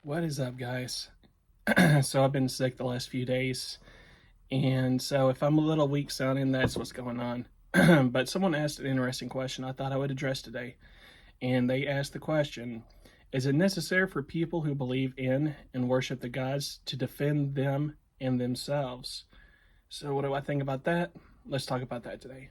What is up, guys? So I've been sick the last few days, and so if I'm a little weak sounding, that's what's going on. But someone asked an interesting question I thought I would address today, and they asked the question, is it necessary for people who believe in and worship the gods to defend them and themselves? So what do I think about that? Let's talk about that today.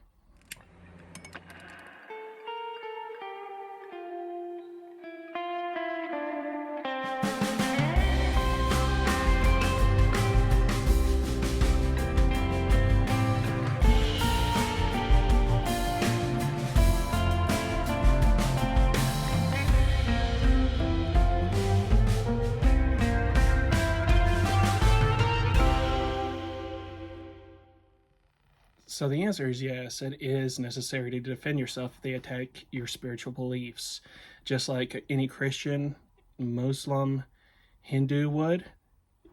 So the answer is yes, it is necessary to defend yourself if they attack your spiritual beliefs. Just like any Christian, Muslim, Hindu would,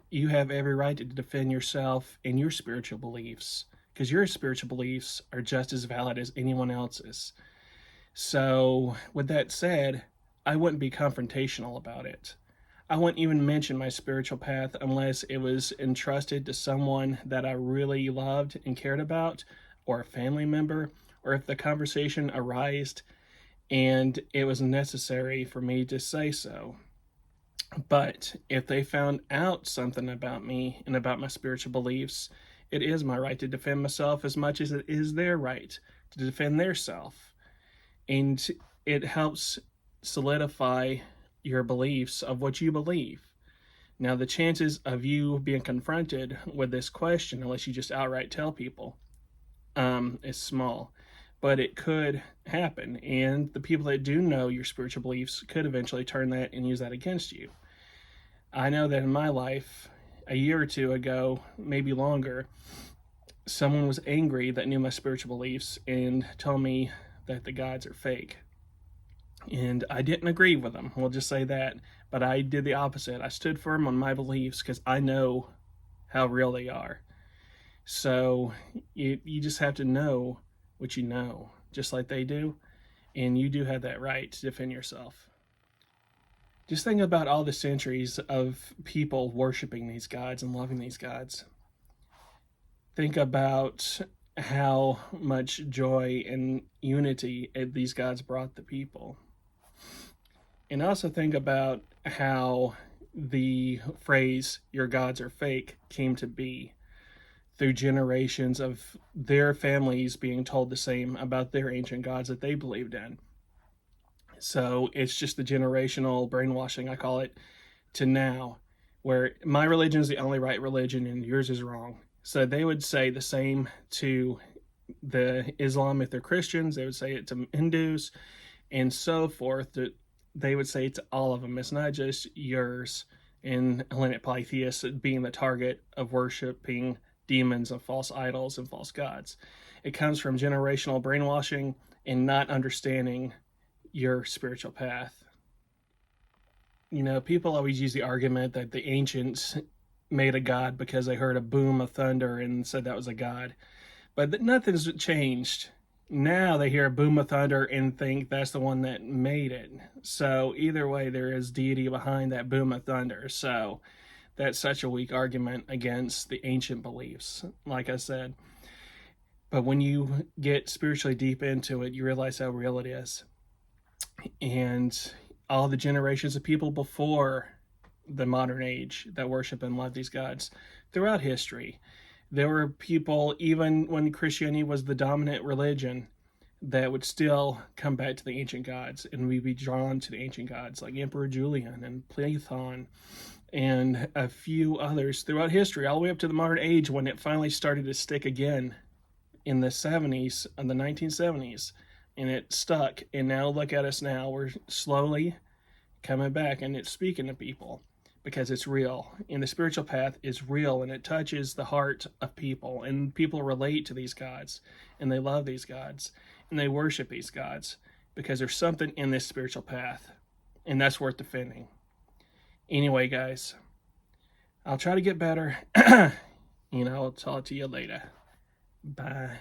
you have every right to defend yourself and your spiritual beliefs because your spiritual beliefs are just as valid as anyone else's. So, with that said, I wouldn't be confrontational about it. I wouldn't even mention my spiritual path unless it was entrusted to someone that I really loved and cared about, or a family member, or if the conversation arose and it was necessary for me to say so. But if they found out something about me and about my spiritual beliefs, it is my right to defend myself as much as it is their right to defend their self. And it helps solidify your beliefs of what you believe. Now, the chances of you being confronted with this question, unless you just outright tell people, is small. But it could happen. And the people that do know your spiritual beliefs could eventually turn that and use that against you. I know that in my life, a year or two ago, maybe longer, someone was angry that knew my spiritual beliefs and told me that the gods are fake. And I didn't agree with them, we'll just say that. But I did the opposite. I stood firm on my beliefs because I know how real they are. So you just have to know what you know, just like they do. And you do have that right to defend yourself. Just think about all the centuries of people worshiping these gods and loving these gods. Think about how much joy and unity these gods brought the people. And also think about how the phrase, your gods are fake, came to be through generations of their families being told the same about their ancient gods that they believed in. So it's just the generational brainwashing, I call it, to now, where my religion is the only right religion and yours is wrong. So they would say the same to the Islam if they're Christians, they would say it to Hindus, and so forth. They would say it to all of them. It's not just yours in Hellenic Polytheists being the target of worshiping demons and false idols and false gods. It comes from generational brainwashing and not understanding your spiritual path. You know, people always use the argument that the ancients made a god because they heard a boom of thunder and said that was a god. But nothing's changed. Now they hear a boom of thunder and think that's the one that made it. So either way, there is deity behind that boom of thunder. So that's such a weak argument against the ancient beliefs, like I said. But when you get spiritually deep into it, you realize how real it is. And all the generations of people before the modern age that worship and love these gods throughout history. There were people, even when Christianity was the dominant religion, that would still come back to the ancient gods, and we'd be drawn to the ancient gods like Emperor Julian and Platon and a few others throughout history, all the way up to the modern age when it finally started to stick again in the 70s and the 1970s. And it stuck, and now look at us now. We're slowly coming back, and it's speaking to people because it's real. And the spiritual path is real, and it touches the heart of people, and people relate to these gods, and they love these gods, and they worship these gods because there's something in this spiritual path, and that's worth defending. Anyway, guys, I'll try to get better. I'll talk to you later. Bye.